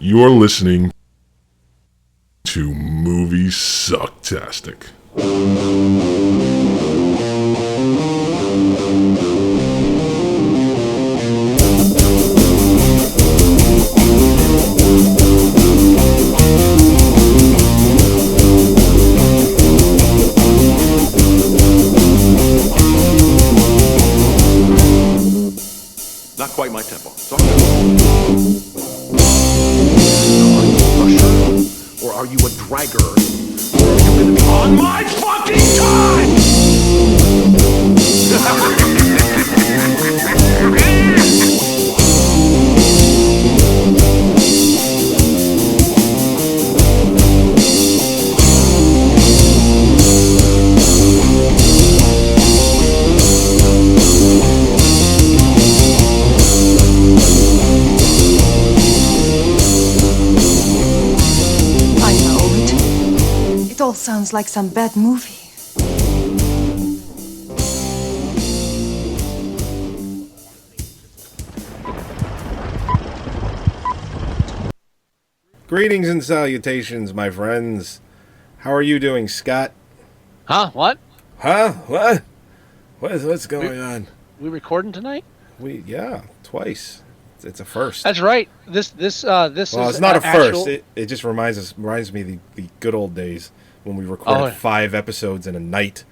You're listening to Moviesucktastic. Not quite my tempo. Sorry. Are you a pusher? Or are you a dragger? Or are you gonna be on my fucking time? It all sounds like some bad movie. Greetings and salutations, my friends. How are you doing, Scott? Huh? What? Huh? What? What's going on? We recording tonight? Yeah, twice. It's a first. That's right. This is. Well, it's not a first. It just reminds me of the good old days when we recorded 5 episodes in a night.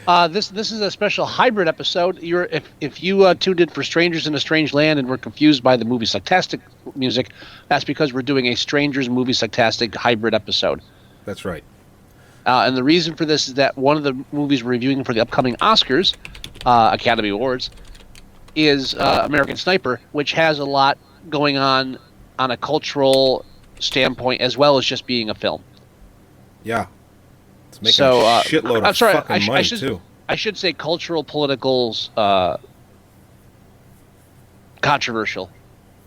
This is a special hybrid episode. If you tuned in for Strangers in a Strange Land and were confused by the Moviesucktastic music, that's because we're doing a Strangers Moviesucktastic hybrid episode. That's right. And the reason for this is that one of the movies we're reviewing for the upcoming Oscars, Academy Awards, is American Sniper, which has a lot going on a cultural standpoint as well as just being a film. Yeah. It's making a shitload of fucking money, too. I should say cultural, political, controversial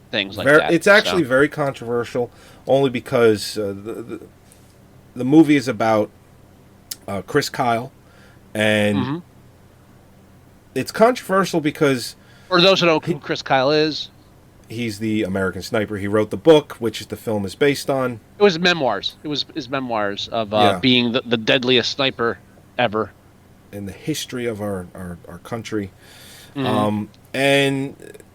things like that. It's actually very controversial, only because the movie is about Chris Kyle, and it's controversial because... For those who don't know who Chris Kyle is... He's the American Sniper. He wrote the book, which the film is based on. It was memoirs. It was his memoirs of being the deadliest sniper ever. In the history of our country. And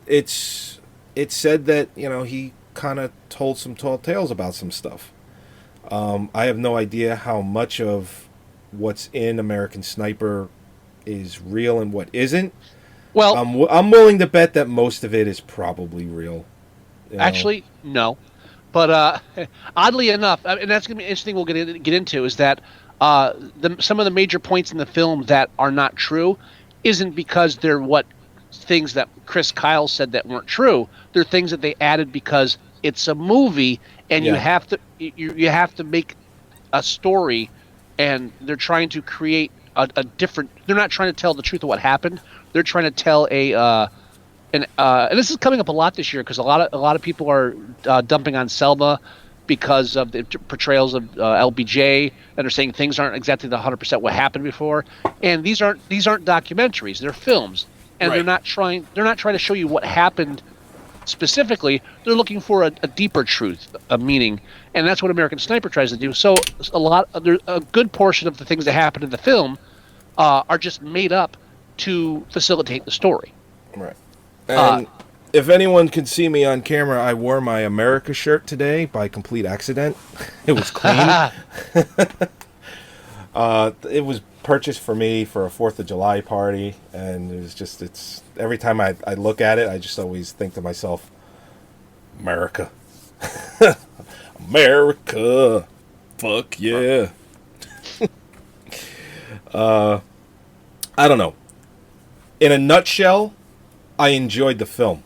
it's said that, he kind of told some tall tales about some stuff. I have no idea how much of what's in American Sniper is real and what isn't. Well, I'm willing to bet that most of it is probably real. Actually, no. But oddly enough, and that's going to be interesting we'll get into, is that some of the major points in the film that are not true isn't because they're things that Chris Kyle said that weren't true. They're things that they added because it's a movie, and you have to make a story, and they're trying to create a different... They're not trying to tell the truth of what happened. They're trying to tell and this is coming up a lot this year because a lot of people are dumping on Selma because of the portrayals of LBJ, and they're saying things aren't exactly the 100% what happened before. And these aren't documentaries; they're films, and they're not trying to show you what happened specifically. They're looking for a deeper truth, a meaning, and that's what American Sniper tries to do. So a good portion of the things that happen in the film are just made up to facilitate the story. Right. And if anyone can see me on camera, I wore my America shirt today by complete accident. It was clean. It was purchased for me for a 4th of July party, and it's every time I look at it, I just always think to myself, America. America. Fuck yeah. I don't know. In a nutshell, I enjoyed the film.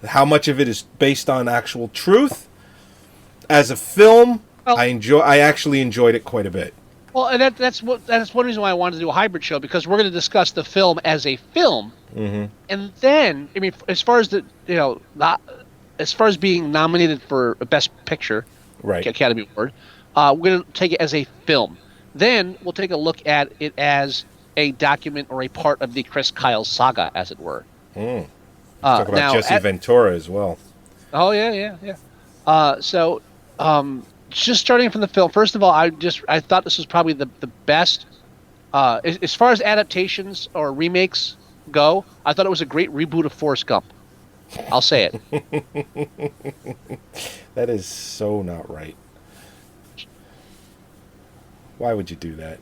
How much of it is based on actual truth? As a film, I actually enjoyed it quite a bit. Well, and that's one reason why I wanted to do a hybrid show, because we're going to discuss the film as a film, and then as far as as far as being nominated for Best Picture, Academy Award, we're going to take it as a film. Then we'll take a look at it as a document or a part of the Chris Kyle saga, as it were. Talk about Jesse Ventura as well. Oh yeah. So, just starting from the film. First of all, I thought this was probably the best. As far as adaptations or remakes go, I thought it was a great reboot of Forrest Gump. I'll say it. That is so not right. Why would you do that?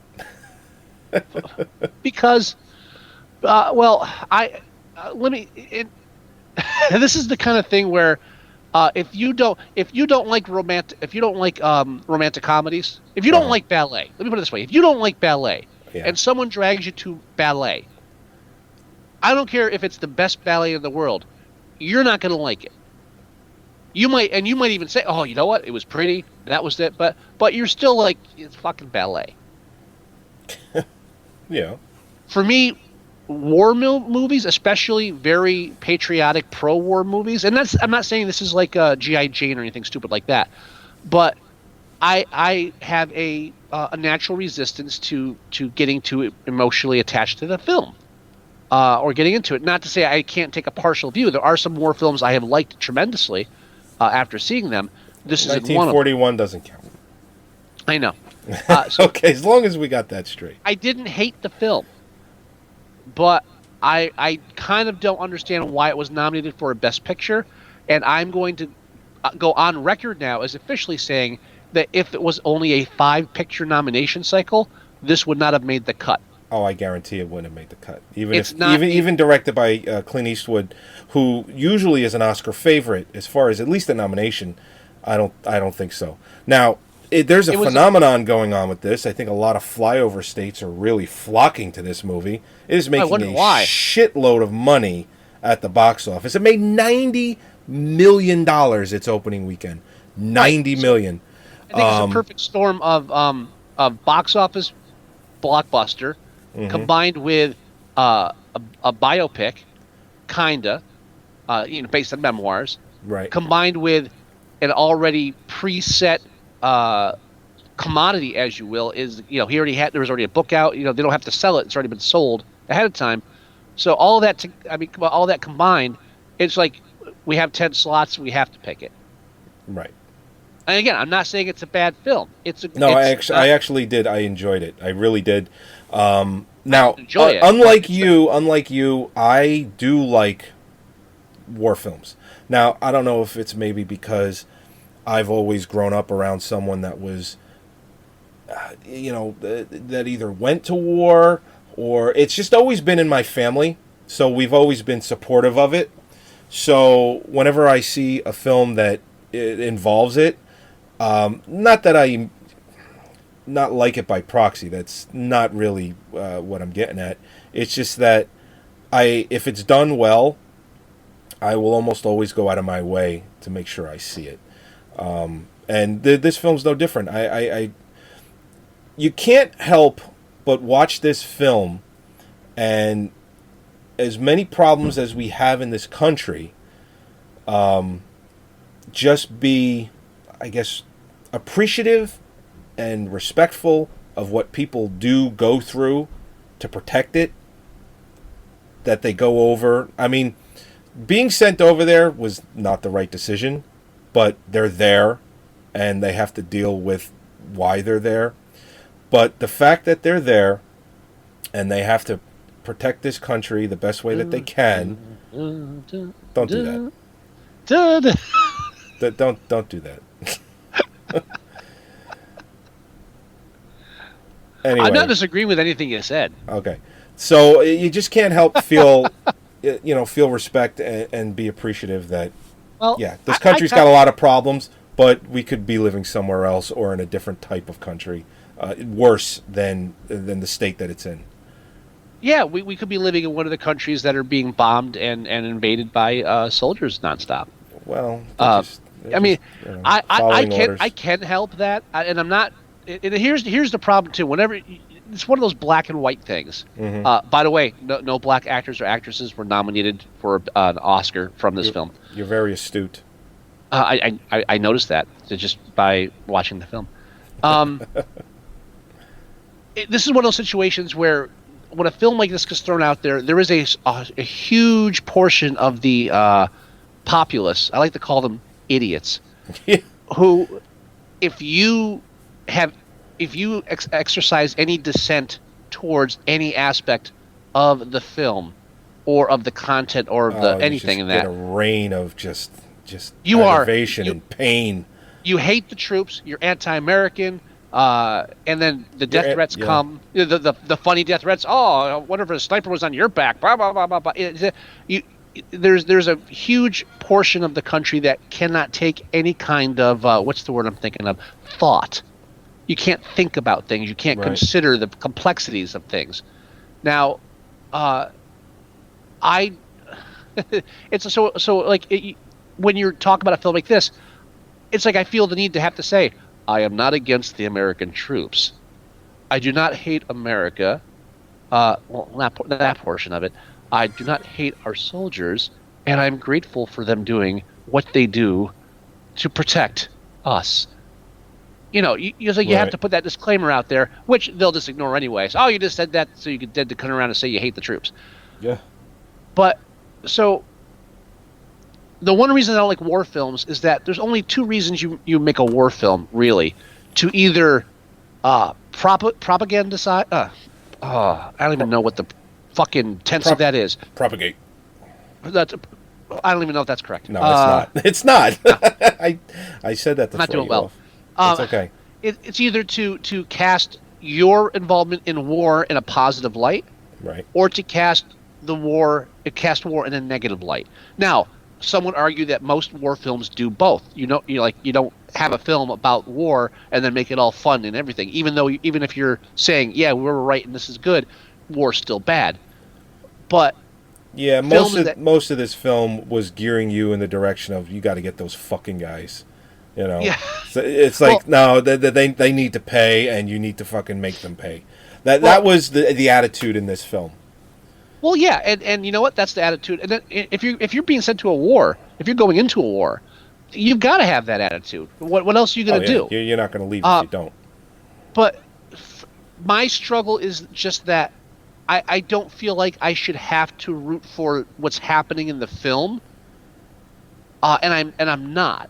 Because, let me. This is the kind of thing where, if you don't like romantic comedies, if you don't like ballet, let me put it this way: if you don't like ballet, and someone drags you to ballet, I don't care if it's the best ballet in the world, you're not going to like it. You might even say, "Oh, you know what? It was pretty. That was it." But you're still like, it's fucking ballet. Yeah. For me, war movies, especially very patriotic pro-war movies, and I'm not saying this is like G.I. Jane or anything stupid like that, but I have a natural resistance to getting too emotionally attached to the film. Or getting into it. Not to say I can't take a partial view. There are some war films I have liked tremendously after seeing them. This is one of them. 1941 doesn't count. I know. Okay, as long as we got that straight. I didn't hate the film, but I kind of don't understand why it was nominated for a Best Picture, and I'm going to go on record now as officially saying that if it was only a 5-picture nomination cycle, this would not have made the cut. Oh, I guarantee it wouldn't have made the cut. Even directed by Clint Eastwood, who usually is an Oscar favorite as far as at least a nomination. I don't think so. Now, there's a phenomenon going on with this. I think a lot of flyover states are really flocking to this movie. It is making a shitload of money at the box office. It made $90 million its opening weekend. $90 million. I think it's a perfect storm of box office blockbuster. Mm-hmm. Combined with a biopic, kinda, based on memoirs, right? Combined with an already preset commodity, as you will, there was already a book out. They don't have to sell it; it's already been sold ahead of time. So all that, all that combined, it's like we have 10 slots, we have to pick it, right? And again, I'm not saying it's a bad film. I actually did. I enjoyed it. I really did. Now, unlike you, I do like war films. Now, I don't know if it's maybe because I've always grown up around someone that was, that either went to war or it's just always been in my family. So we've always been supportive of it. So whenever I see a film that involves it, not that I not like it by proxy. That's not really what I'm getting at. It's just that if it's done well, I will almost always go out of my way to make sure I see it. And this film's no different. You can't help but watch this film, and as many problems as we have in this country, just be, I guess, appreciative and respectful of what people do go through to protect it, that they go over. I mean, being sent over there was not the right decision, but they're there, and they have to deal with why they're there. But the fact that they're there, and they have to protect this country the best way that they can, don't do that. Don't do that. Anyway. I'm not disagreeing with anything you said. Okay. So you just can't help feel, feel respect and be appreciative that, this country's got a lot of problems, but we could be living somewhere else or in a different type of country, worse than the state that it's in. Yeah, we could be living in one of the countries that are being bombed and invaded by soldiers nonstop. Well, I can help that, and I'm not. And here's the problem too. Whenever it's one of those black and white things. Mm-hmm. By the way, no black actors or actresses were nominated for an Oscar from this film. You're very astute. I noticed that just by watching the film. This is one of those situations where when a film like this gets thrown out there, there is a huge portion of the populace. I like to call them idiots, Yeah. who, if you exercise any dissent towards any aspect of the film or of the content or of the anything in that, get a rain of just You are- aggravation you- and pain. you hate the troops, you're anti-American, and then the death threats yeah. come. The funny death threats. Oh, I wonder if a sniper was on your back. Blah blah blah blah blah. There's a huge portion of the country that cannot take any kind of what's the word I'm thinking of? Thought. You can't think about things. You can't Right. consider the complexities of things. Now, it's so like when you're talking about a film like this, it's like I feel the need to have to say, I am not against the American troops. I do not hate America. Well, not that portion of it. I do not hate our soldiers, and I'm grateful for them doing what they do to protect us. You know, you have Right. to put that disclaimer out there, which they'll just ignore anyways. Oh, you just said that so you could then to come around and say you hate the troops. Yeah. But so the one reason I don't like war films is that there's only two reasons you make a war film, really. To either propagandize. I don't even know what the fucking tense of that is. Propagate. That's, I don't even know if that's correct. No, it's not. It's not. I said that to Not throw doing you well. off. It's okay. It's either to cast your involvement in war in a positive light, Right. or to cast war in a negative light. Now, some would argue that most war films do both. You don't have a film about war and then make it all fun and everything. Even if you're saying, yeah, we were right and this is good, war's still bad. But Yeah, films most of this film was gearing you in the direction of you got to get those fucking guys. You know, Yeah. So it's like no, they need to pay, and you need to fucking make them pay. That was the attitude in this film. well, yeah, and you know what? That's the attitude. And then if you're being sent to a war, if you're going into a war, you've got to have that attitude. What else are you going to do? You're not going to leave if you don't. But my struggle is just that I don't feel like I should have to root for what's happening in the film, and I'm not.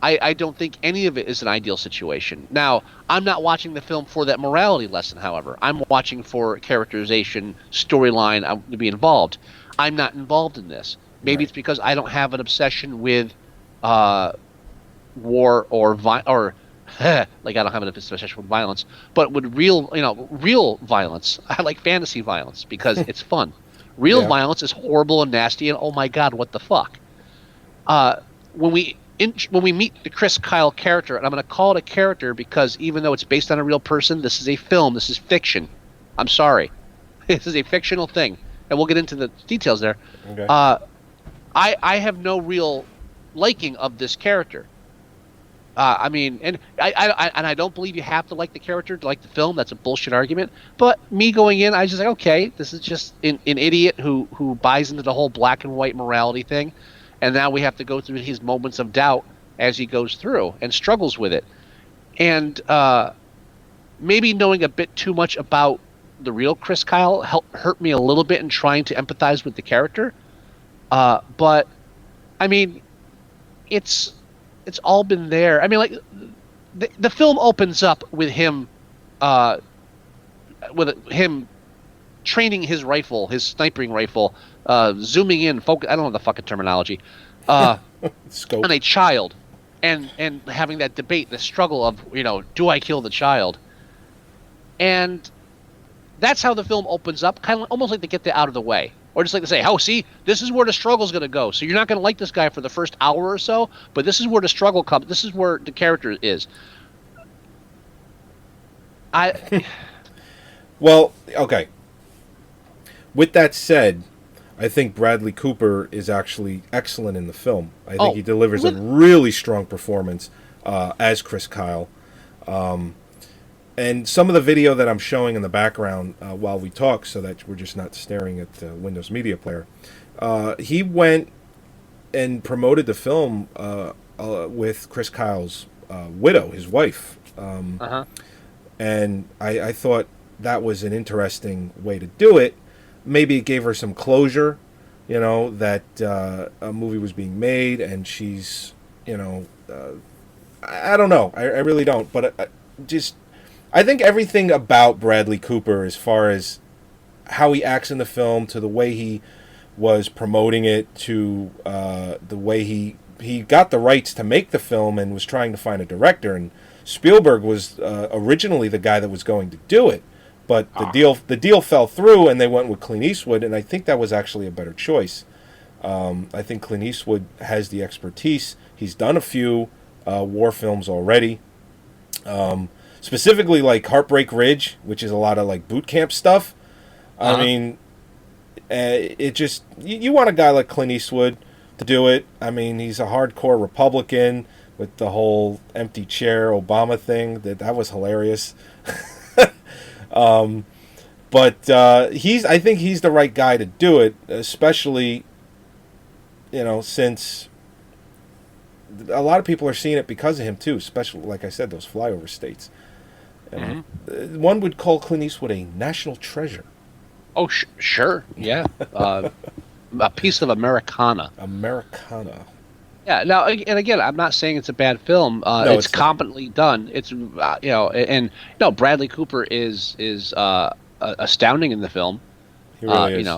I don't think any of it is an ideal situation. Now, I'm not watching the film for that morality lesson, however. I'm watching for characterization, storyline to be involved. I'm not involved in this. Maybe it's because I don't have an obsession with war or like I don't have an obsession with violence, but with real violence. I like fantasy violence because it's fun. Real violence is horrible and nasty, and oh my god, what the fuck? When we meet the Chris Kyle character, and I'm going to call it a character because even though it's based on a real person, this is a film. This is fiction. I'm sorry. This is a fictional thing, and we'll get into the details there. Okay. I have no real liking of this character. I mean, and I don't believe you have to like the character to like the film. That's a bullshit argument. But me going in, I was just like, okay, this is just an idiot who buys into the whole black and white morality thing. And now we have to go through his moments of doubt as he goes through and struggles with it. And maybe knowing a bit too much about the real Chris Kyle hurt me a little bit in trying to empathize with the character. But, I mean, it's all been there. I mean, like, the film opens up with him training his rifle, his sniping rifle, zooming in, focus. I don't know the fucking terminology. Scope. On a child, and having that debate, the struggle of do I kill the child? And that's how the film opens up, kind of almost like to get that out of the way, or just like to say, oh, see, this is where the struggle's going to go. So you're not going to like this guy for the first hour or so, but this is where the struggle comes. This is where the character is. Well, okay. With that said, I think Bradley Cooper is actually excellent in the film. I think he delivers a really strong performance as Chris Kyle. And some of the video that I'm showing in the background while we talk, so that we're just not staring at the Windows Media Player, he went and promoted the film with Chris Kyle's widow, his wife. And I thought that was an interesting way to do it. Maybe it gave her some closure, that a movie was being made and she's, I don't know. I really don't. But I think everything about Bradley Cooper, as far as how he acts in the film, to the way he was promoting it, to the way he got the rights to make the film and was trying to find a director. And Spielberg was originally the guy that was going to do it, but the deal fell through, and they went with Clint Eastwood, and I think that was actually a better choice. I think Clint Eastwood has the expertise. He's done a few war films already, specifically like Heartbreak Ridge, which is a lot of like boot camp stuff. I mean, it just you want a guy like Clint Eastwood to do it. I mean, he's a hardcore Republican with the whole empty chair Obama thing. That was hilarious. But I think he's the right guy to do it, especially, since a lot of people are seeing it because of him too, especially, like I said, those flyover states. One would call Clint Eastwood a national treasure. Oh, sure. Yeah. A piece of Americana. Americana. Yeah. Now, and again, I'm not saying it's a bad film. No, it's competently done. It's Bradley Cooper is astounding in the film. He really is.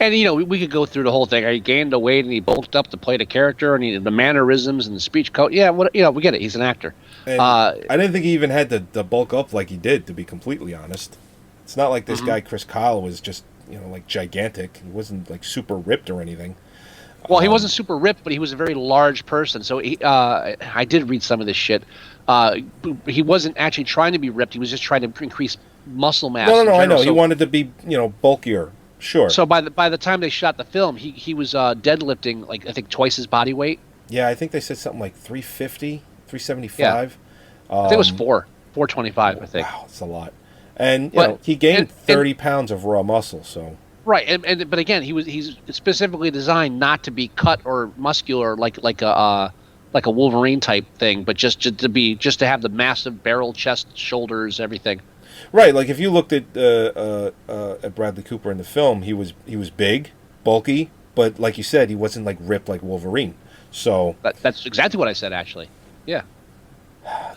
And we could go through the whole thing. He gained the weight and he bulked up to play the character, and the mannerisms and the speech code. Yeah, we get it. He's an actor. And I didn't think he even had to bulk up like he did, to be completely honest. It's not like this guy Chris Kyle was just like gigantic. He wasn't like super ripped or anything. Well, he wasn't super ripped, but he was a very large person. So I did read some of this shit. He wasn't actually trying to be ripped. He was just trying to increase muscle mass. No, I know. So, he wanted to be bulkier. Sure. So by the time they shot the film, he was deadlifting like I think twice his body weight. Yeah, I think they said something like 350, 375. Yeah. I think it was 425. I think. Wow, that's a lot. And he gained 30 pounds of raw muscle. So. Right, but again, he's specifically designed not to be cut or muscular like a Wolverine type thing, but just to have the massive barrel chest, shoulders, everything. Right, like if you looked at Bradley Cooper in the film, he was big, bulky, but like you said, he wasn't like ripped like Wolverine. So that's exactly what I said, actually. Yeah.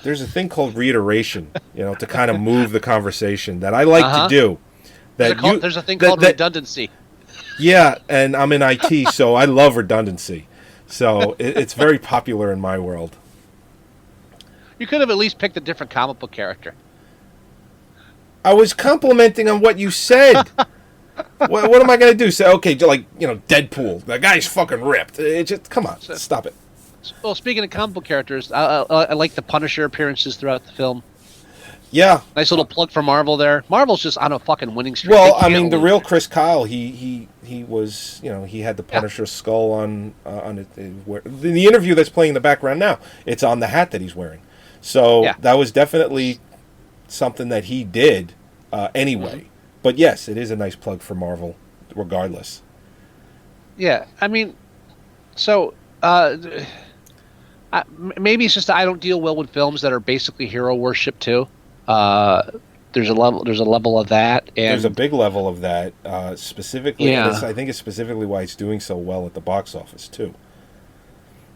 There's a thing called reiteration, to kind of move the conversation that I like to do. There's a thing called redundancy. Yeah, and I'm in IT, so I love redundancy. So it's very popular in my world. You could have at least picked a different comic book character. I was complimenting on what you said. what am I going to do? Say, okay, Deadpool. The guy's fucking ripped. Come on, stop it. Well, speaking of comic book characters, I like the Punisher appearances throughout the film. Yeah. Nice little plug for Marvel there. Marvel's just on a fucking winning streak. Well, I mean, the real Chris Kyle, he was, he had the Punisher skull on it. The interview that's playing in the background now, it's on the hat that he's wearing. So that was definitely something that he did anyway. Mm-hmm. But yes, it is a nice plug for Marvel, regardless. Yeah, I mean, so maybe it's just that I don't deal well with films that are basically hero worship too. There's a level of that, and there's a big level of that specifically. Yeah. I think it's specifically why it's doing so well at the box office too.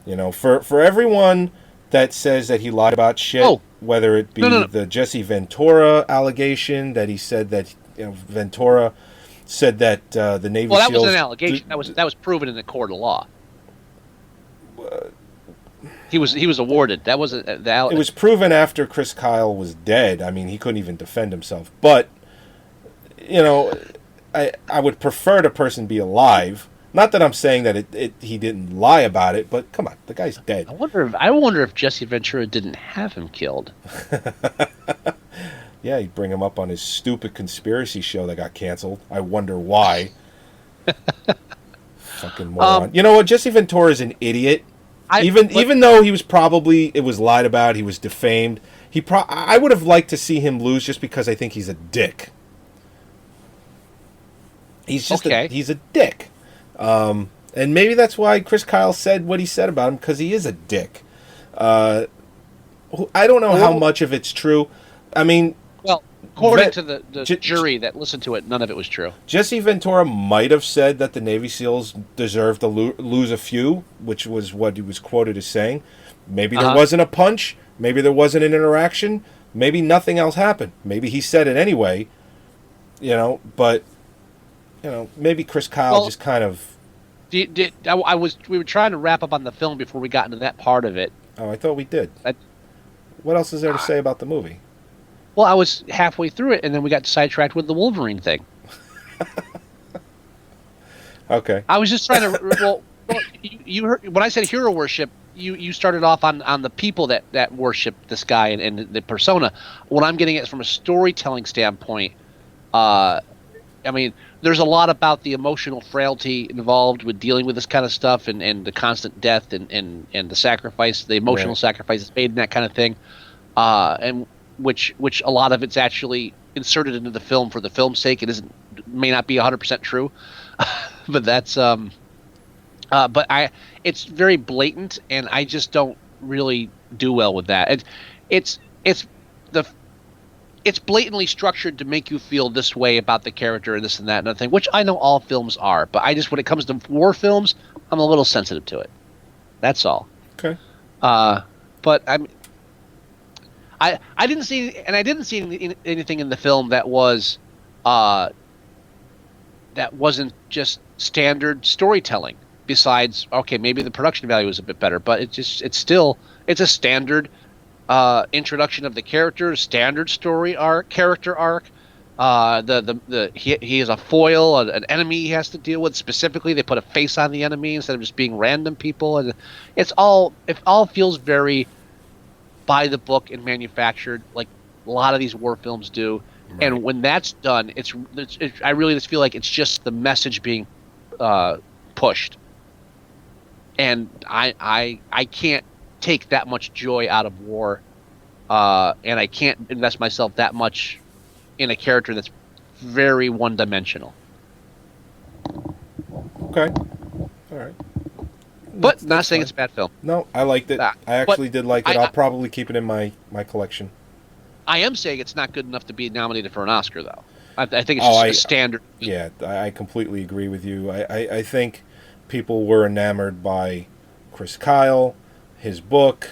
For everyone that says that he lied about shit, whether it be the Jesse Ventura allegation that he said that Ventura said that the Navy SEALs. Well, that was an allegation. That was proven in the court of law. He was awarded. That wasn't It was proven after Chris Kyle was dead. I mean, he couldn't even defend himself. But I would prefer the person be alive. Not that I'm saying that he didn't lie about it, but come on, the guy's dead. I wonder if Jesse Ventura didn't have him killed. Yeah, he'd bring him up on his stupid conspiracy show that got canceled. I wonder why. Fucking moron. You know what? Jesse Ventura is an idiot. Even though he was it was lied about, he was defamed. I would have liked to see him lose just because I think he's a dick. He's just he's a dick. And maybe that's why Chris Kyle said what he said about him, because he is a dick. I don't know how much of it's true. I mean, According to the J- jury that listened to it, none of it was true. Jesse Ventura might have said that the Navy SEALs deserved to lose a few, which was what he was quoted as saying. Maybe there wasn't a punch. Maybe there wasn't an interaction. Maybe nothing else happened. Maybe he said it anyway. But maybe Chris Kyle just kind of. We were trying to wrap up on the film before we got into that part of it. Oh, I thought we did. What else is there to say about the movie? Well, I was halfway through it, and then we got sidetracked with the Wolverine thing. Okay. I was just trying to. Well, you heard when I said hero worship. You started off on the people that worship this guy and the persona. What I'm getting at from a storytelling standpoint, I mean, there's a lot about the emotional frailty involved with dealing with this kind of stuff and the constant death and the sacrifice, the emotional sacrifices made and that kind of thing, and which a lot of it's actually inserted into the film for the film's sake. It may not be 100% true, but that's but it's very blatant, and I just don't really do well with that. It's blatantly structured to make you feel this way about the character and this and that and other thing, which I know all films are, but when it comes to war films, I'm a little sensitive to it. That's all. Okay. But I didn't see anything in the film that wasn't just standard storytelling. Besides, okay, maybe the production value is a bit better, but it's a standard introduction of the character, standard story arc, character arc. He is a foil, an enemy he has to deal with. Specifically, they put a face on the enemy instead of just being random people, and it all feels very by the book and manufactured, like a lot of these war films do. Right. And when that's done, I really just feel like it's just the message being pushed. And I can't take that much joy out of war, and I can't invest myself that much in a character that's very one-dimensional. Okay. All right. But not saying it's a bad film. No, I liked it. I actually did like it. I'll probably keep it in my collection. I am saying it's not good enough to be nominated for an Oscar, though. I think it's just a standard. Yeah, I completely agree with you. I think people were enamored by Chris Kyle, his book,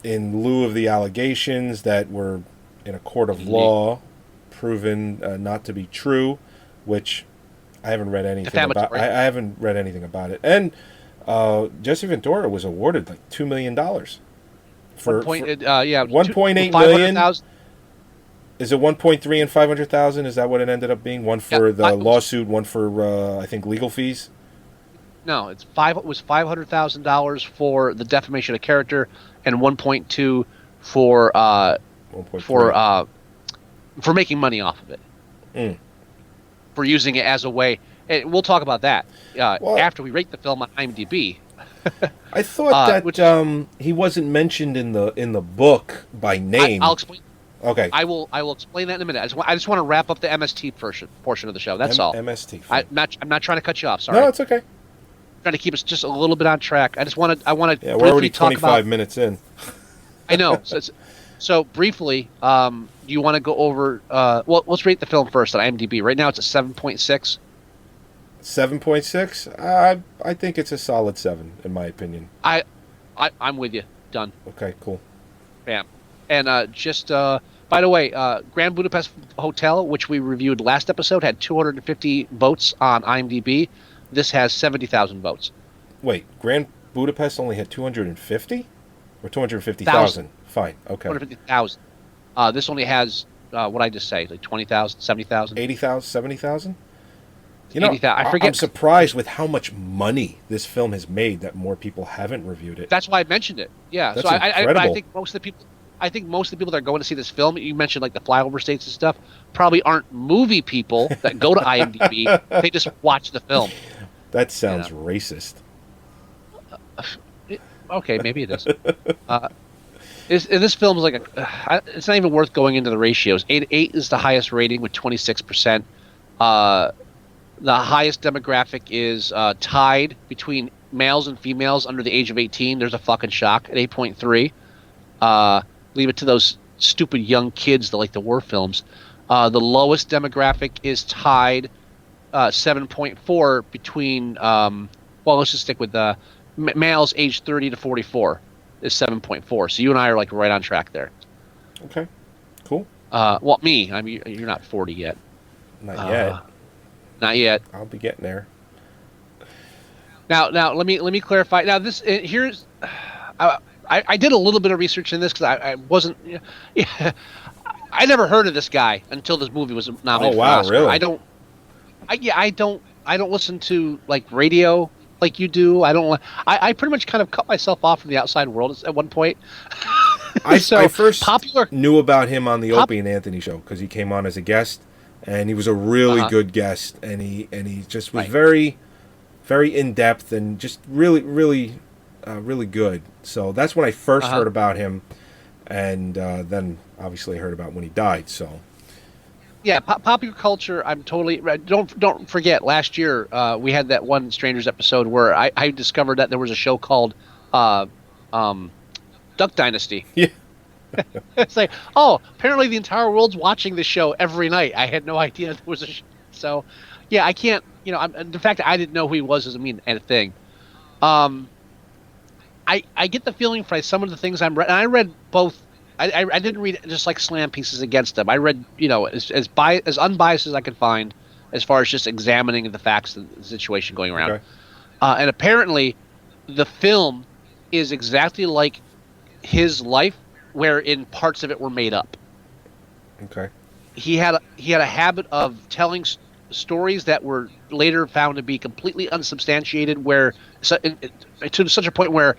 in lieu of the allegations that were in a court of law proven not to be true, which I haven't read anything about. I haven't read anything about it. And Jesse Ventura was awarded like $2 million for 1.8 million. Is it 1.3 and 500,000? Is that what it ended up being? One for the lawsuit, one for I think legal fees. No, it was $500,000 for the defamation of character, and 1.2 for making money off of it, for using it as a way. And we'll talk about that after we rate the film on IMDb. I thought that he wasn't mentioned in the book by name. I'll explain. Okay. I will explain that in a minute. I just want to wrap up the MST portion of the show. That's all. MST. I'm not trying to cut you off. Sorry. No, it's okay. I'm trying to keep us just a little bit on track. I want to. Yeah, we're already 25 minutes in. I know. So briefly, you want to go over? Well, let's rate the film first on IMDb. Right now, it's a 7.6. 7.6. I think it's a solid 7 in my opinion. I'm with you. Done. Okay. Cool. Bam. And by the way, Grand Budapest Hotel, which we reviewed last episode, had 250 votes on IMDb. This has 70,000 votes. Wait, Grand Budapest only had 250? Or 250,000? Fine, okay. 250,000. This only has, what did I just say, like 20,000, 70,000? 80,000, 70,000? You know, 80,000. I forget. I'm surprised with how much money this film has made that more people haven't reviewed it. That's why I mentioned it. Yeah, that's so incredible. I think most of the people that are going to see this film, you mentioned like the flyover states and stuff, probably aren't movie people that go to IMDb. They just watch the film. That sounds racist. Okay, maybe it is. This film is like it's not even worth going into the ratios. 8 is the highest rating with 26%. The highest demographic is tied between males and females under the age of 18. There's a fucking shock at 8.3. Leave it to those stupid young kids that like the war films. The lowest demographic is tied 7.4 between well, let's just stick with males aged 30 to 44 is 7.4. So you and I are like right on track there. Okay. Cool. Well, me, I mean, you're not 40 yet. Not yet. Not yet. I'll be getting there. Now, let me clarify. Now, this here's, I did a little bit of research in this because I wasn't, yeah, I never heard of this guy until this movie was nominated. Oh wow, for Oscar. really? I don't listen to like radio like you do. I pretty much kind of cut myself off from the outside world at one point. I So, first popular- knew about him on the Opie and Anthony show because he came on as a guest, and he was a really good guest, and he just was Right. very, very in depth and just really good. So that's when I first heard about him, and then obviously I heard about when he died. So Yeah, popular culture. I'm totally. Don't forget. Last year, we had that one Strangers episode where I discovered that there was a show called Duck Dynasty. yeah, It's like, oh, apparently the entire world's watching this show every night. I had no idea there was a show. So, yeah, I can't. The fact that I didn't know who he was doesn't mean anything. I get the feeling for some of the things I'm read. And I read both. I didn't read just like slam pieces against him. I read, as unbiased as I could find, as far as just examining the facts of the situation going around. Okay. And apparently, the film is exactly like his life, wherein parts of it were made up. okay, He had a habit of telling stories that were later found to be completely unsubstantiated, to such a point where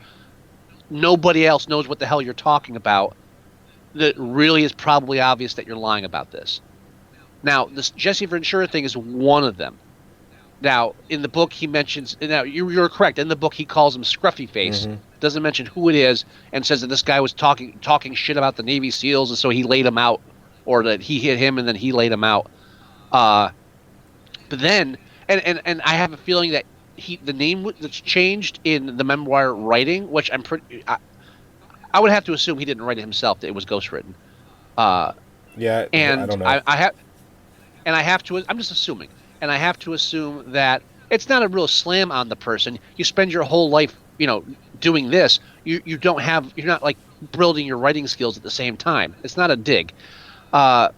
nobody else knows what the hell you're talking about. That really is probably obvious that you're lying about this. Now, this Jesse Ventura thing is one of them. Now, in the book, he mentions. Now, you're correct. In the book, he calls him Scruffy Face. Doesn't mention who it is, and says that this guy was talking shit about the Navy SEALs, and so he laid him out, or that he hit him and then he laid him out. But then, and I have a feeling that the name that's changed in the memoir writing, which I'm pretty. I would have to assume he didn't write it himself; that it was ghostwritten. yeah, And I don't know. I'm just assuming, and I have to assume that it's not a real slam on the person. You spend your whole life, doing this. You're not like building your writing skills at the same time. It's not a dig. But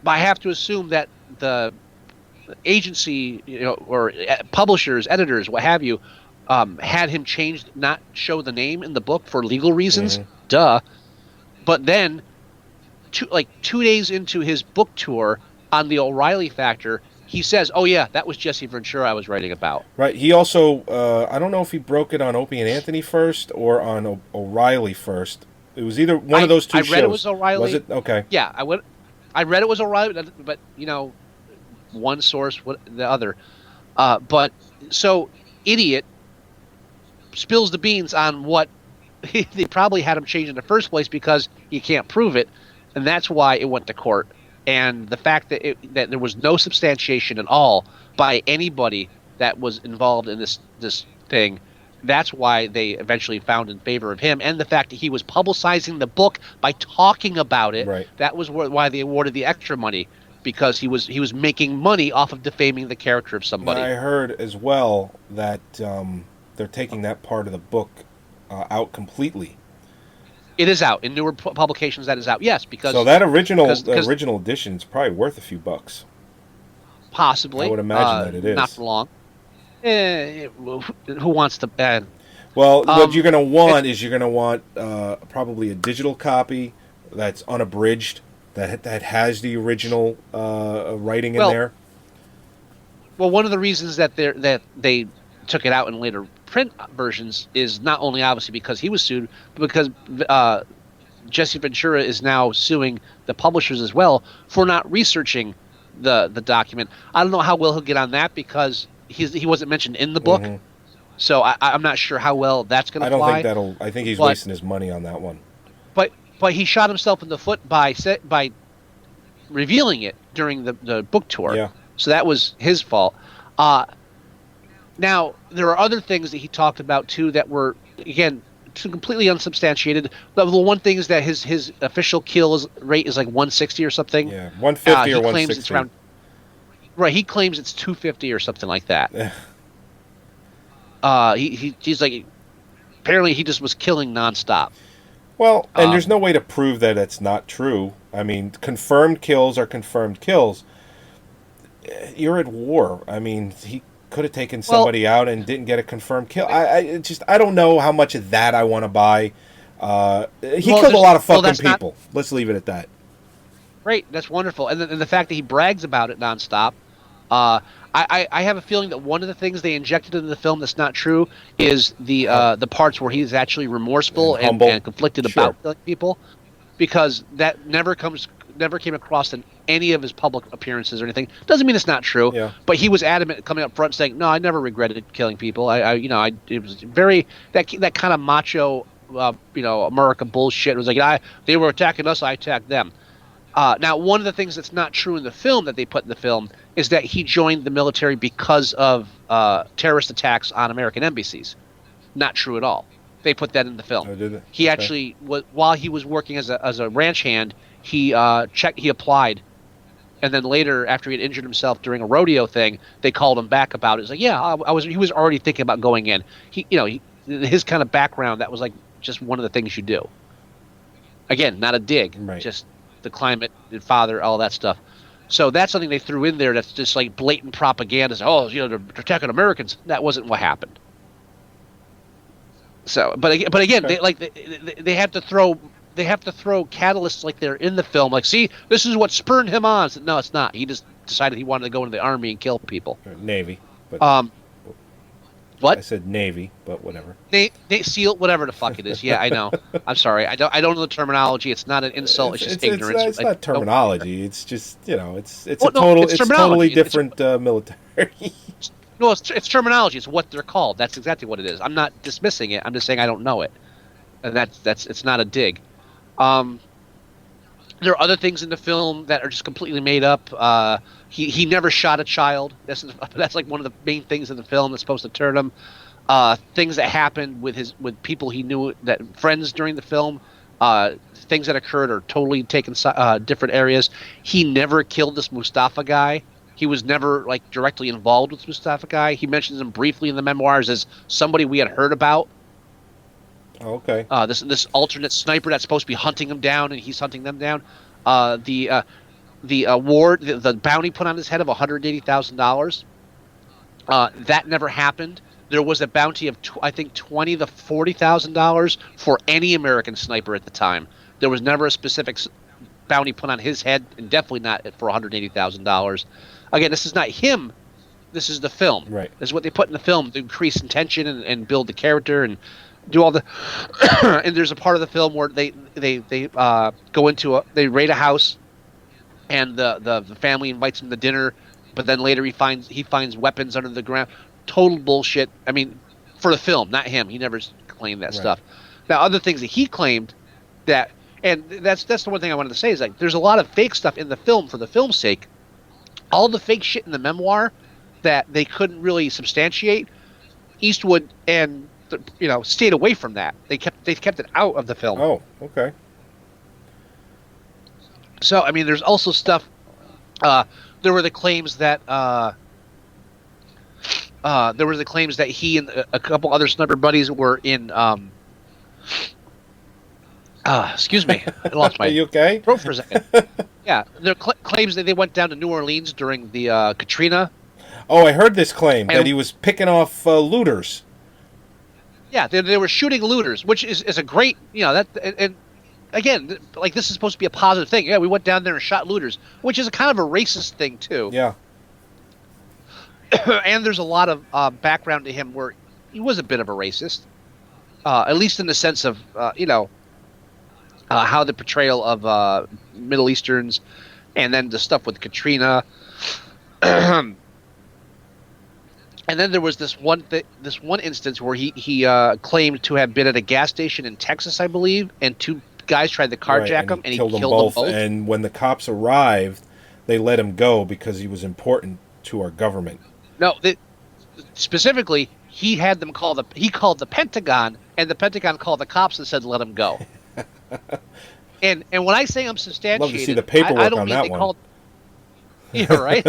I have to assume that the agency, or publishers, editors, what have you, had him changed, not show the name in the book for legal reasons. Duh. But then, 2 days into his book tour on the O'Reilly Factor, he says, "Oh yeah, that was Jesse Ventura I was writing about." Right. He also, I don't know if he broke it on Opie and Anthony first or on O'Reilly first. It was either one of those two I shows. read it was O'Reilly. Was it? Okay. Yeah, I read it was O'Reilly, but one source, the other. But so idiot spills the beans on what they probably had him change in the first place because he can't prove it, and that's why it went to court. And the fact that that there was no substantiation at all by anybody that was involved in this thing, that's why they eventually found in favor of him. And the fact that he was publicizing the book by talking about it, Right. that was why they awarded the extra money, because he was making money off of defaming the character of somebody. And I heard as well that they're taking that part of the book out completely. It is out in newer publications. That is out, yes, because So that original because original edition is probably worth a few bucks. possibly I would imagine that it is. not for long. Who wants to? Well, what you're going to want probably a digital copy that's unabridged that has the original writing in there. Well, one of the reasons that they took it out in later print versions is not only obviously because he was sued, but because Jesse Ventura is now suing the publishers as well for not researching the document. I don't know how well he'll get on that because he wasn't mentioned in the book, so I'm not sure how well that's going to fly. I don't think I think he's wasting his money on that one. But he shot himself in the foot by revealing it during the book tour. Yeah. So that was his fault. Now, there are other things that he talked about, too, that were, again, completely unsubstantiated. The one thing is that his official kills rate is like 160 or something. Yeah, 150 He or claims 160. it's around. Right, he claims it's 250 or something like that. He's like, apparently he just was killing nonstop. Well, and there's no way to prove that it's not true. I mean, confirmed kills are confirmed kills. You're at war. I mean, he could have taken somebody out and didn't get a confirmed kill. I don't know how much of that I want to buy. He killed a lot of fucking people. Let's leave it at that. Great, that's wonderful. And the fact that he brags about it nonstop. I have a feeling that one of the things they injected into the film that's not true is the parts where he's actually remorseful and conflicted about killing people, because that never came across in any of his public appearances or anything. Doesn't mean it's not true, but he was adamant coming up front saying, "No, I never regretted killing people. It was very that kind of macho, America bullshit. It was like they were attacking us, I attacked them." Now, one of the things that's not true in the film that they put in the film is that he joined the military because of terrorist attacks on American embassies. Not true at all. They put that in the film. Oh, did they? He actually, while he was working as a ranch hand, he applied, and then later, after he had injured himself during a rodeo thing, they called him back about it. It's like, yeah, he was already thinking about going in. His kind of background, that was like just one of the things you do. Again, not a dig, just the climate, the father, all that stuff. So that's something they threw in there that's just like blatant propaganda. They're attacking Americans. That wasn't what happened. So, but again, they have to throw catalysts like they're in the film. Like, see, this is what spurred him on. So, no, it's not. He just decided he wanted to go into the army and kill people. Navy. But what? I said Navy, but whatever. SEAL, whatever the fuck it is. Yeah, I know. I'm sorry. I don't know the terminology. It's not an insult. It's just ignorance. It's not terminology. It's just it's totally different military. No, it's terminology. It's what they're called. That's exactly what it is. I'm not dismissing it. I'm just saying I don't know it, and that's it's not a dig. There are other things in the film that are just completely made up. He never shot a child. That's like one of the main things in the film that's supposed to turn him. Things that happened with people he knew, that friends during the film. Things that occurred are totally taken different areas. He never killed this Mustafa guy. He was never like directly involved with Mustafa guy. He mentions him briefly in the memoirs as somebody we had heard about. Okay. This alternate sniper that's supposed to be hunting him down, and he's hunting them down. The award, the bounty put on his head of $180,000. That never happened. There was a bounty of I think $20,000 to $40,000 for any American sniper at the time. There was never a specific bounty put on his head, and definitely not for $180,000. Again, this is not him. This is the film. Right. This is what they put in the film to increase tension and build the character and do all the. And there's a part of the film where they go into they raid a house, and the family invites him to dinner, but then later he finds weapons under the ground. Total bullshit. I mean, for the film, not him. He never claimed that stuff. Now, other things that he claimed that, and that's the one thing I wanted to say is like there's a lot of fake stuff in the film for the film's sake. All the fake shit in the memoir that they couldn't really substantiate, Eastwood and stayed away from that. They kept it out of the film. Oh, okay. So I mean, there's also stuff. There were the claims that he and a couple other sniper buddies were in. Excuse me, I lost my Are you okay? throat for a second. Yeah, there are claims that they went down to New Orleans during the Katrina. Oh, I heard this claim that he was picking off looters. Yeah, they were shooting looters, which is a great, and again, like this is supposed to be a positive thing. Yeah, we went down there and shot looters, which is a kind of a racist thing too. Yeah. And there's a lot of background to him where he was a bit of a racist, at least in the sense of how the portrayal of Middle Easterns, and then the stuff with Katrina. And then there was this one instance where he claimed to have been at a gas station in Texas, I believe, and two guys tried to carjack him, and he killed them both. And when the cops arrived, they let him go because he was important to our government. No, specifically, he had them called the Pentagon and the Pentagon called the cops and said, "Let him go." and when I say I'm substantiated, Love to see the paperwork I don't on mean that they one. called. Yeah, right.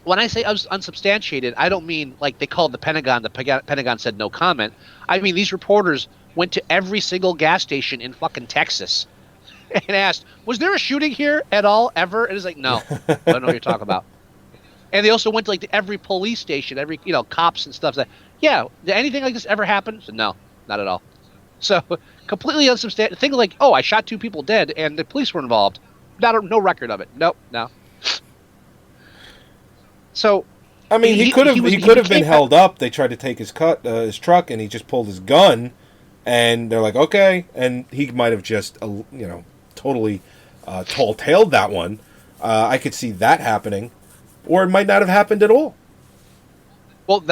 When I say unsubstantiated, I don't mean like they called the Pentagon. The Pentagon said no comment. I mean these reporters went to every single gas station in fucking Texas and asked, "Was there a shooting here at all ever?" And it's like, "No, I don't know what you're talking about." And they also went to like to every police station, every cops and stuff. That yeah, did anything like this ever happen? So, no, not at all. So completely unsubstantiated. Think like, oh, I shot 2 people dead and the police were involved. No record of it. Nope, no. So, I mean, he could have been held up. They tried to take his truck, and he just pulled his gun, and they're like, okay, and he might have just totally tall-tailed that one. I could see that happening, or it might not have happened at all. Well,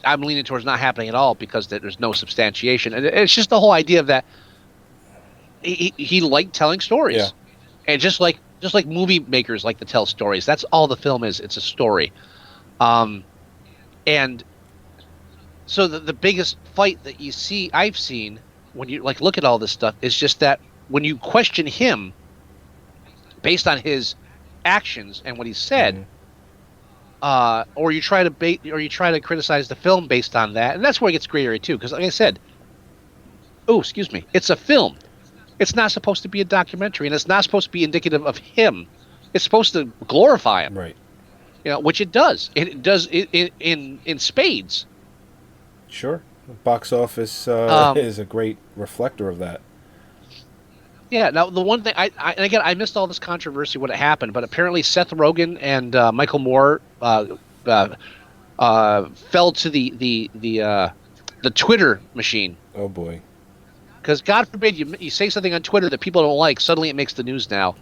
I'm leaning towards not happening at all because there's no substantiation, and it's just the whole idea of that he liked telling stories, yeah. And just like movie makers like to tell stories. That's all the film is. It's a story. And so the biggest fight that I've seen when you like look at all this stuff is just that when you question him based on his actions and what he said, or you try to criticize the film based on that, and that's where it gets gray area too. Because like I said, it's a film. It's not supposed to be a documentary, and it's not supposed to be indicative of him. It's supposed to glorify him, right? Which it does. It does in spades. Sure, the box office is a great reflector of that. Yeah. Now the one thing and again I missed all this controversy when it happened, but apparently Seth Rogen and Michael Moore fell to the Twitter machine. Oh boy. Because God forbid you say something on Twitter that people don't like, suddenly it makes the news now.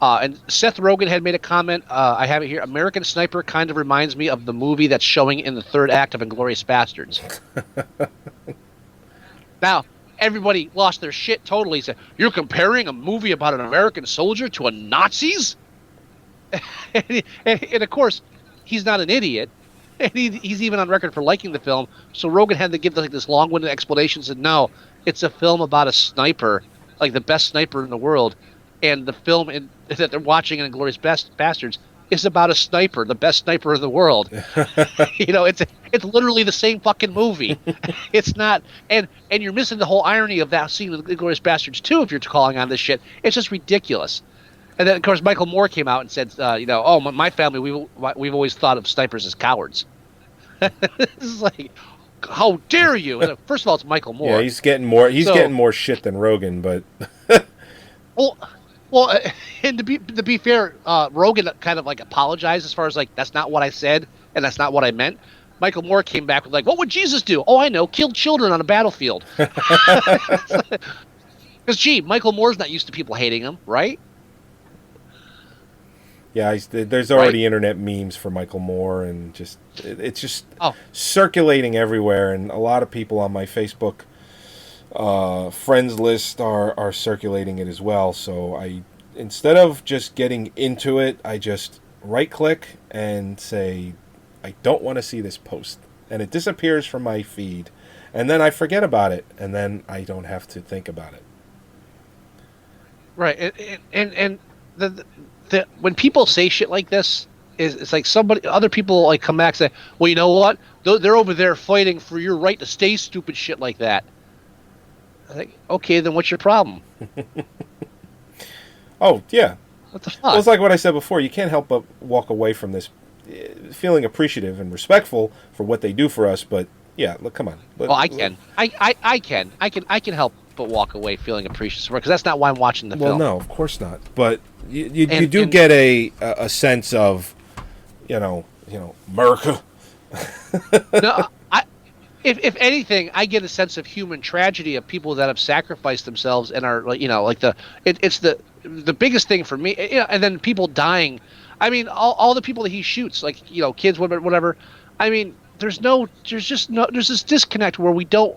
And Seth Rogen had made a comment. I have it here. American Sniper kind of reminds me of the movie that's showing in the 3rd act of Inglourious Bastards. Now, everybody lost their shit totally. Said, "You're comparing a movie about an American soldier to a Nazis?" and of course, he's not an idiot. And he's even on record for liking the film. So Rogen had to give this long-winded explanation. Said, "No, it's a film about a sniper, like the best sniper in the world, and the film that they're watching in Inglourious Bastards is about a sniper, the best sniper in the world." It's literally the same fucking movie. It's not, and you're missing the whole irony of that scene with Inglourious Bastards too. If you're calling on this shit, it's just ridiculous. And then of course Michael Moore came out and said, "Oh, my family, we've always thought of snipers as cowards." This is like, how dare you? And first of all, it's Michael Moore. Yeah, he's getting more shit than Rogen, but well, and to be fair, Rogen kind of like apologized as far as like that's not what I said and that's not what I meant. Michael Moore came back with like, "What would Jesus do?" "Oh, I know, killed children on a battlefield." Because Michael Moore's not used to people hating him, right? Yeah, there's already internet memes for Michael Moore, and it's just circulating everywhere. And a lot of people on my Facebook friends list are circulating it as well. So instead of just getting into it, I just right click and say, I don't want to see this post, and it disappears from my feed, and then I forget about it, and then I don't have to think about it. Right, and the when people say shit like this, it's like other people like come back and say, "Well, you know what? They're over there fighting for your right to say stupid shit like that." I think, okay, then what's your problem? Oh yeah, what the fuck? Well, it's like what I said before. You can't help but walk away from this feeling appreciative and respectful for what they do for us. But yeah, look, come on. Well, I can. I can help but walk away feeling appreciative because that's not why I'm watching the film. Well, no, of course not. But you do get a sense of, America. No, if anything, I get a sense of human tragedy of people that have sacrificed themselves and are it's the biggest thing for me. And then people dying. I mean, all the people that he shoots, like kids, whatever. I mean, there's this disconnect where we don't.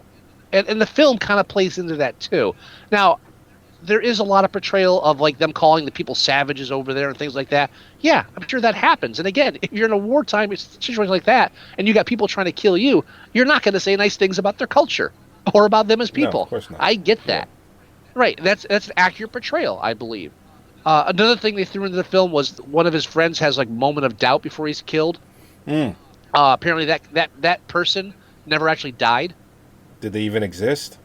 And the film kind of plays into that too. Now, there is a lot of portrayal of like them calling the people savages over there and things like that. Yeah, I'm sure that happens. And again, if you're in a wartime situation like that and you got people trying to kill you, you're not going to say nice things about their culture or about them as people. No, of course not. I get that. Right. That's an accurate portrayal, I believe. Another thing they threw into the film was one of his friends has like moment of doubt before he's killed. Apparently that person never actually died. Did they even exist?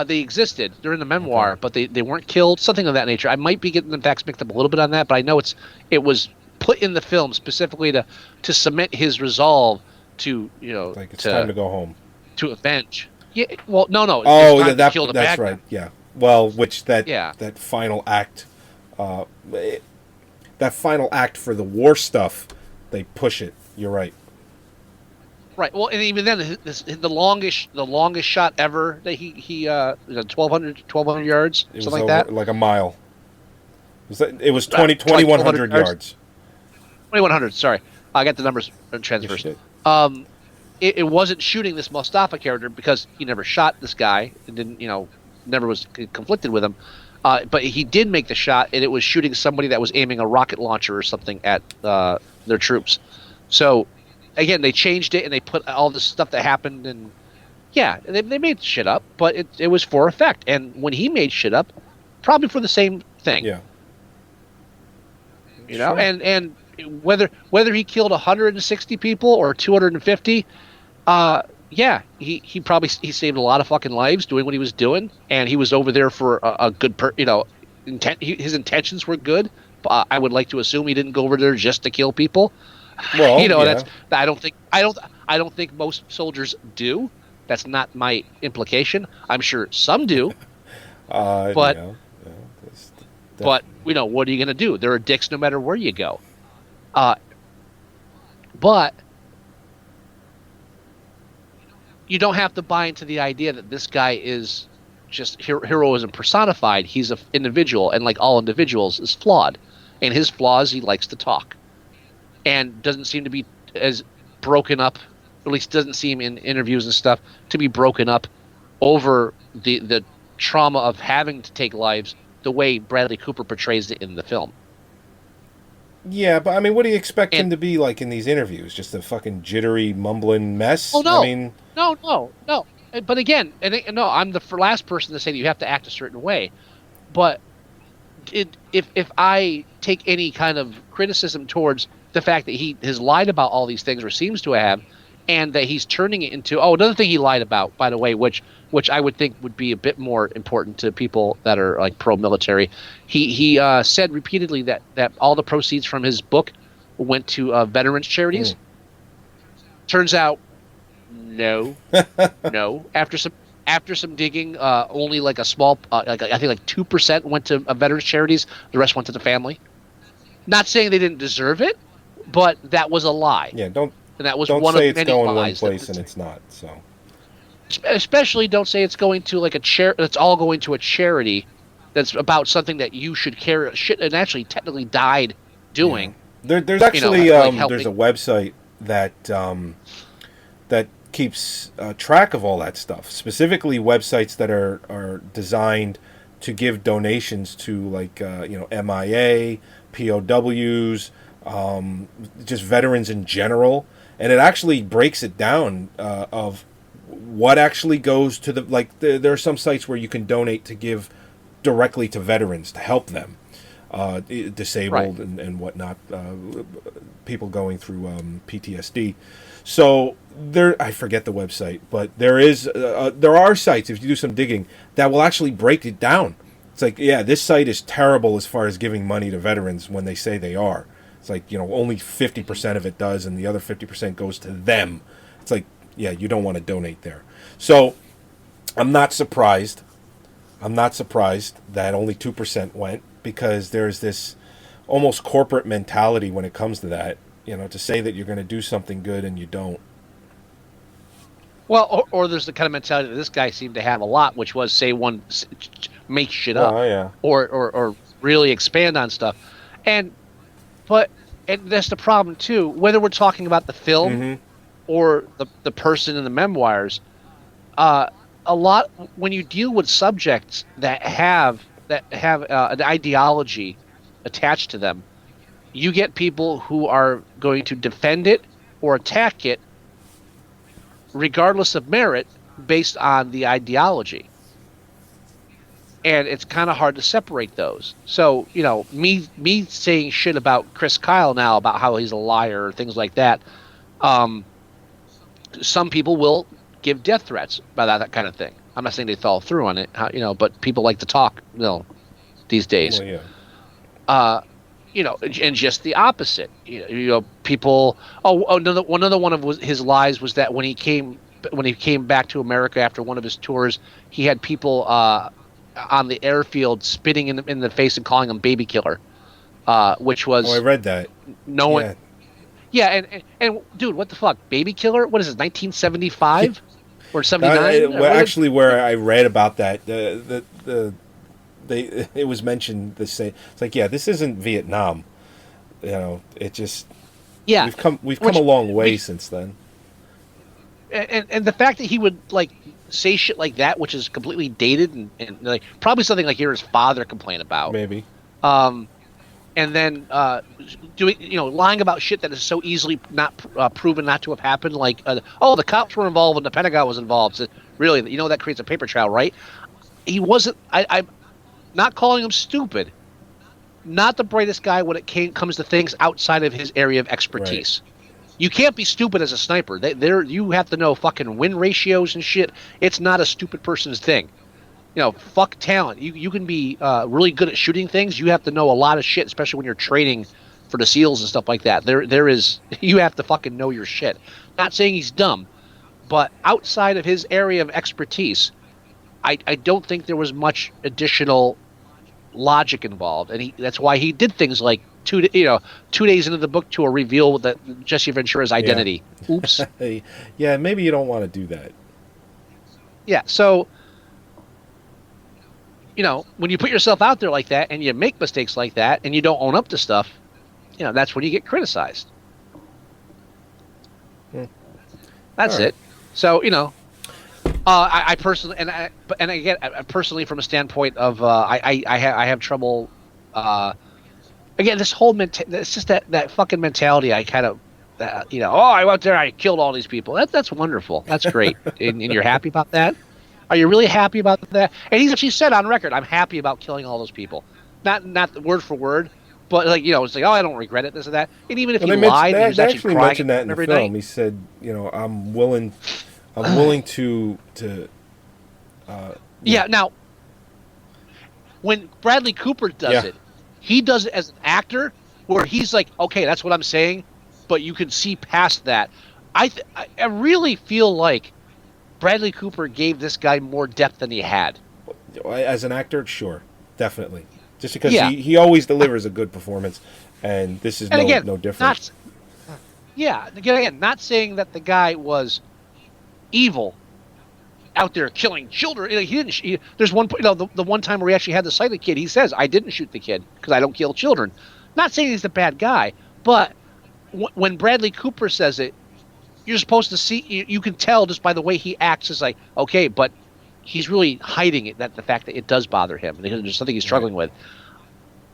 They existed. They're in the memoir, but they weren't killed. Something of that nature. I might be getting the facts mixed up a little bit on that, but I know it was put in the film specifically to cement his resolve to Like it's time to go home. To avenge. Yeah. Well, no. Oh, it's time to kill the that's bad right. guy. Yeah. Well, Yeah. that final act, that final act for the war stuff, they push it. You're right. Right. Well, and even then, the longest shot ever that he 1,200 yards, It was something like that. like a mile. It was 2,100 yards. 2,100. Sorry, I got the numbers transversed. It wasn't shooting this Mustafa character because he never shot this guy and didn't, never was conflicted with him. But he did make the shot, and it was shooting somebody that was aiming a rocket launcher or something at their troops. So, again, they changed it and they put all this stuff that happened, and yeah, they made shit up, but it was for effect. And when he made shit up, probably for the same thing. Yeah. Sure. And whether he killed 160 people or 250, yeah, he probably saved a lot of fucking lives doing what he was doing, and he was over there for a good his intentions were good. I would like to assume he didn't go over there just to kill people. Well, That's I don't think most soldiers do. That's not my implication. I'm sure some do. But what are you going to do? There are dicks no matter where you go. But you don't have to buy into the idea that this guy is just heroism personified. He's an individual, and like all individuals, is flawed. And his flaws, he likes to talk. And doesn't seem to be as broken up, or at least doesn't seem in interviews and stuff, to be broken up over the trauma of having to take lives the way Bradley Cooper portrays it in the film. Yeah, but I mean, what do you expect him to be like in these interviews? Just a fucking jittery, mumbling mess? Oh, no. I mean... No. But again, I'm the last person to say that you have to act a certain way. But if I take any kind of criticism towards the fact that he has lied about all these things, or seems to have, and that he's turning it into... Oh, another thing he lied about, by the way, which I would think would be a bit more important to people that are like pro-military. He said repeatedly that all the proceeds from his book went to veterans charities. Turns out, no. After some digging, only like a small, I think like 2% went to veterans charities. The rest went to the family. Not saying they didn't deserve it, but that was a lie. Yeah, don't one say of it's many going one lies place and it's not. So, especially don't say it's going to like a that's all going to a charity that's about something that you should care and actually technically died doing. Yeah. There's actually helping. There's a website that that keeps track of all that stuff. Specifically, websites that are designed to give donations to like MIA, POWs, just veterans in general, and it actually breaks it down of what actually goes to there are some sites where you can donate to give directly to veterans to help them, disabled and whatnot, people going through PTSD. So I forget the website, but there are sites, if you do some digging, that will actually break it down. It's like, yeah, this site is terrible as far as giving money to veterans when they say they are. It's like, only 50% of it does, and the other 50% goes to them. It's like, yeah, you don't want to donate there. So I'm not surprised. That only 2% went, because there's this almost corporate mentality when it comes to that, to say that you're going to do something good and you don't. Well, or there's the kind of mentality that this guy seemed to have a lot, which was say one make shit up, or really expand on stuff, and that's the problem too. Whether we're talking about the film or the person in the memoirs, a lot when you deal with subjects that have an ideology attached to them, you get people who are going to defend it or attack it regardless of merit based on the ideology. And it's kind of hard to separate those. So, me saying shit about Chris Kyle now about how he's a liar or things like that, some people will give death threats by that kind of thing. I'm not saying they follow through on it, but people like to talk, these days. Well, yeah. And just the opposite. People. Another one of his lies was that when he came back to America after one of his tours, he had people on the airfield spitting in the face and calling him baby killer, which was. Oh, I read that. No one. Yeah, and dude, what the fuck, baby killer? What is this, 1975 or 79? Actually, where I read about that, it was mentioned the same. It's like, yeah, this isn't Vietnam. It just we've come a long way since then. And the fact that he would say shit like that, which is completely dated and probably something like his father complained about, maybe. And then lying about shit that is so easily not proven not to have happened, the cops were involved and the Pentagon was involved. So really, that creates a paper trail, right? He wasn't. I'm not calling him stupid. Not the brightest guy when it comes to things outside of his area of expertise. Right. You can't be stupid as a sniper. You have to know fucking win ratios and shit. It's not a stupid person's thing. Fuck talent. You can be really good at shooting things. You have to know a lot of shit, especially when you're training for the SEALs and stuff like that. You have to fucking know your shit. Not saying he's dumb, but outside of his area of expertise, I don't think there was much additional logic involved, and that's why he did things like 2 days into the book tour reveal that Jesse Ventura's identity. Yeah. Oops. Yeah, maybe you don't want to do that. Yeah, so. When you put yourself out there like that and you make mistakes like that and you don't own up to stuff, that's when you get criticized. That's it. So, I personally, and again, personally from a standpoint of, I have trouble, again, this whole, it's just that fucking mentality. I kind of, I went there, I killed all these people. That's wonderful. That's great. and you're happy about that? Are you really happy about that? And he's actually said on record, I'm happy about killing all those people. Not word for word, but it's like, I don't regret it, this or that. And even if he lied, he was actually mentioned that in the film. Night. He said, I'm willing to. Yeah. Now, when Bradley Cooper does it, he does it as an actor, where he's like, okay, that's what I'm saying, but you can see past that. I really feel like Bradley Cooper gave this guy more depth than he had. As an actor, sure, definitely. Just because he always delivers a good performance, and this is no different. Not saying that the guy was evil out there killing children. He didn't. There's one point, the one time where he actually had to cite the kid, he says, I didn't shoot the kid because I don't kill children. Not saying he's a bad guy, but when Bradley Cooper says it, you're supposed to see, you can tell just by the way he acts, is like, okay, but he's really hiding it, that the fact that it does bother him, because there's something he's struggling with.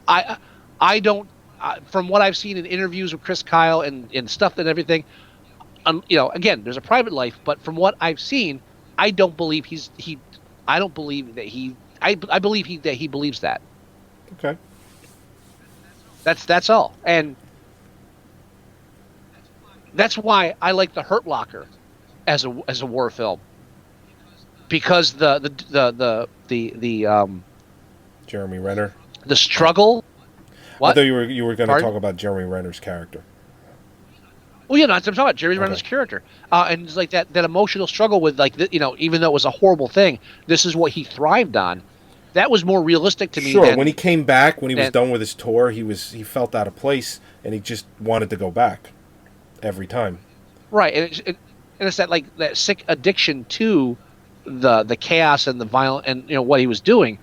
I don't, from what I've seen in interviews with Chris Kyle and stuff and everything, again, there's a private life, but from what I've seen, I don't believe I believe that he believes that. Okay. That's all. And that's why I like The Hurt Locker as a war film, because the Jeremy Renner, the struggle. What? I thought you were going to talk about Jeremy Renner's character. Well, I'm talking about Jeremy Renner's character, and it's like that emotional struggle with even though it was a horrible thing, this is what he thrived on. That was more realistic to me. Sure, when he came back, when he was done with his tour, he felt out of place, and he just wanted to go back every time. Right, and it's that sick addiction to the chaos and the violence and what he was doing,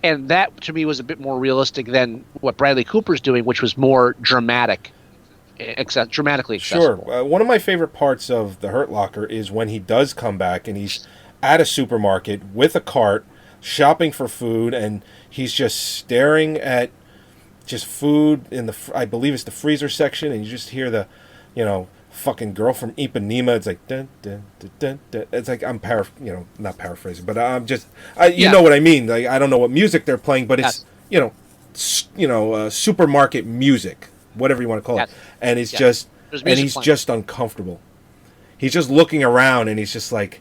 and that to me was a bit more realistic than what Bradley Cooper's doing, which was more dramatically accessible. Sure, one of my favorite parts of The Hurt Locker is when he does come back and he's at a supermarket with a cart, shopping for food, and he's just staring at just food in the, I believe it's the freezer section, and you just hear the, fucking girl from Ipanema. It's like, dun, dun, dun, dun, dun. It's like, I'm not paraphrasing, but I'm just, you know what I mean. Like, I don't know what music they're playing, but it's, supermarket music, whatever you want to call it. And it's just, and he's playing. Just uncomfortable. He's just looking around, and he's just like,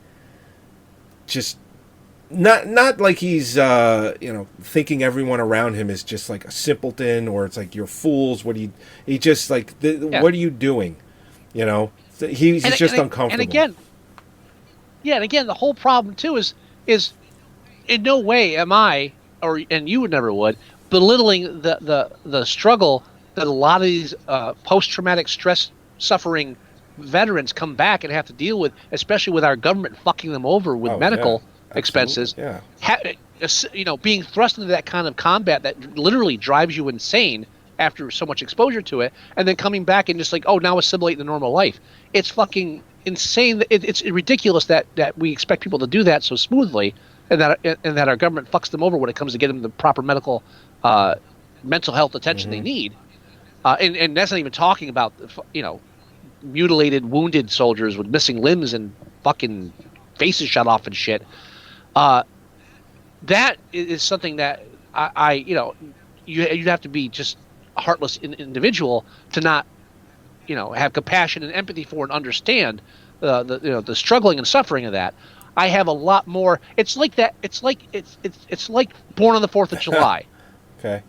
not like he's thinking everyone around him is just like a simpleton, or it's like, you're fools. What are you doing? He's just uncomfortable. And again, the whole problem too is in no way am I, and you never would, belittling the struggle that a lot of these post-traumatic stress suffering veterans come back and have to deal with, especially with our government fucking them over with medical expenses. Being thrust into that kind of combat that literally drives you insane after so much exposure to it, and then coming back and just like, now assimilate the normal life. It's fucking insane. It's ridiculous that we expect people to do that so smoothly, and that our government fucks them over when it comes to getting them the proper mental health attention they need. And that's not even talking about mutilated, wounded soldiers with missing limbs and fucking faces shot off and shit. That is something that you'd have to be just a heartless individual to not, have compassion and empathy for and understand the struggling and suffering of that. I have a lot more. It's like that. It's like Born on the 4th of July. Okay.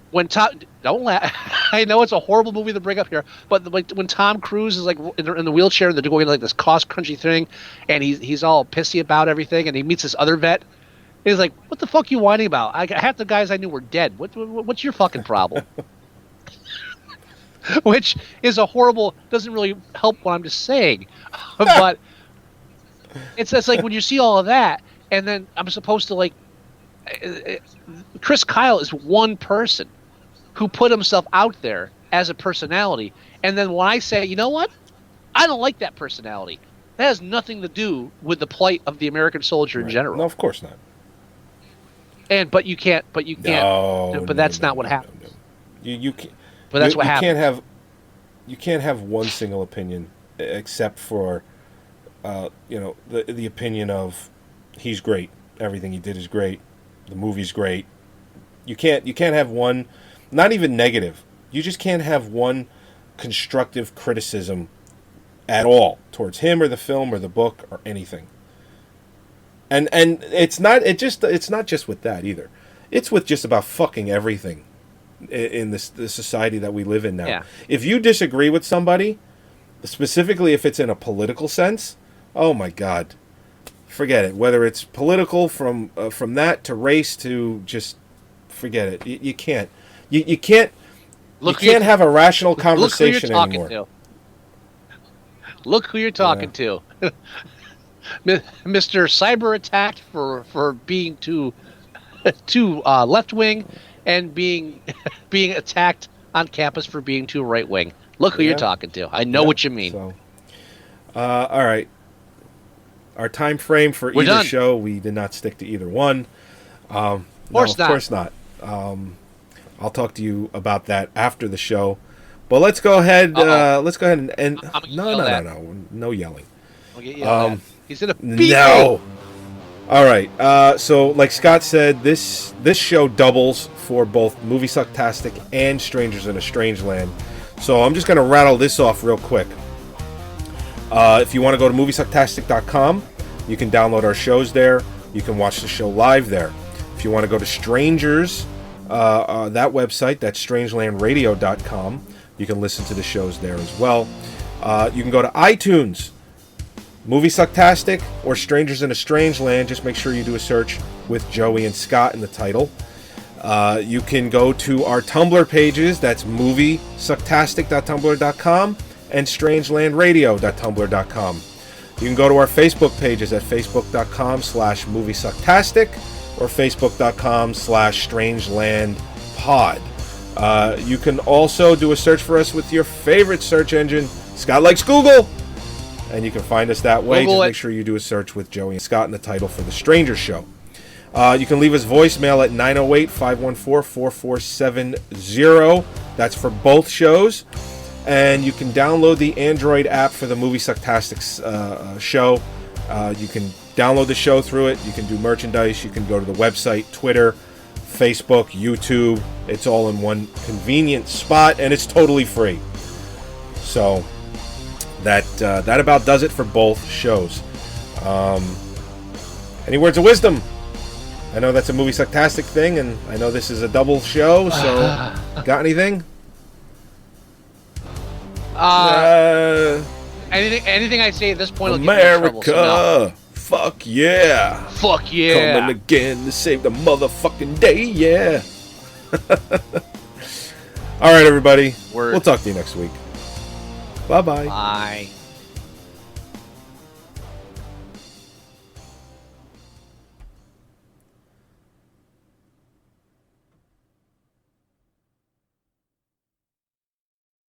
When don't laugh. I know it's a horrible movie to bring up here, but when Tom Cruise is like in the wheelchair and they're going to like this cross-country thing, and he's all pissy about everything, and he meets this other vet. He's like, "What the fuck are you whining about? Half the guys I knew were dead. What's your fucking problem?" Which is doesn't really help what I'm just saying, but it's like when you see all of that, and then I'm supposed to like. Chris Kyle is one person who put himself out there as a personality, and then when I say, you know what, I don't like that personality, that has nothing to do with the plight of the American soldier in general. No, of course not. But you can't. But that's not what happens. You can't. But that's what happens. You can't have one single opinion, except for, the opinion of, he's great. Everything he did is great. The movie's great. You can't have one, not even negative. You just can't have one constructive criticism at all towards him or the film or the book or anything. And it's not just with that either. It's with just about fucking everything in the society that we live in now. Yeah. If you disagree with somebody, specifically if it's in a political sense, oh my God, forget it. Whether it's political from that to race to just forget it. You can't. You can't. You can't have a rational conversation anymore. Look who you're talking to. Mr. Cyber Attacked for being too left wing, and being attacked on campus for being too right wing. Look who you're talking to. I know what you mean. So, all right. Our time frame for either show, we did not stick to either one. Of course not. I'll talk to you about that after the show. But let's go ahead. Let's go ahead and no yelling. I'll get yelled at. He's in a beat. No. All right. So, like Scott said, this show doubles for both Moviesucktastic and Strangers in a Strange Land. So I'm just going to rattle this off real quick. If you want to go to Moviesucktastic.com, you can download our shows there. You can watch the show live there. If you want to go to Strangers, that website, that's strangelandradio.com. You can listen to the shows there as well. You can go to iTunes, Moviesucktastic, or Strangers in a Strange Land. Just make sure you do a search with Joey and Scott in the title. You can go to our Tumblr pages. That's Moviesucktastic.tumblr.com and strangelandradio.tumblr.com. You can go to our Facebook pages at facebook.com/Moviesucktastic or facebook.com/strangelandpod. You can also do a search for us with your favorite search engine. Scott likes Google. and you can find us that way. Google Just it. make sure you do a search with Joey and Scott in the title for The Stranger Show. You can leave us voicemail at 908-514-4470. That's for both shows. And you can download the Android app for the Moviesucktastic show. You can download the show through it. You can do merchandise. You can go to the website, Twitter, Facebook, YouTube. It's all in one convenient spot, and it's totally free. So that about does it for both shows. Any words of wisdom? I know that's a Moviesucktastic thing, and I know this is a double show, so got anything? Anything I say at this point will get me in trouble, so no. America! Fuck yeah! Fuck yeah! Coming again to save the motherfucking day, yeah! Alright, everybody. Word. We'll talk to you next week. Bye-bye. Bye.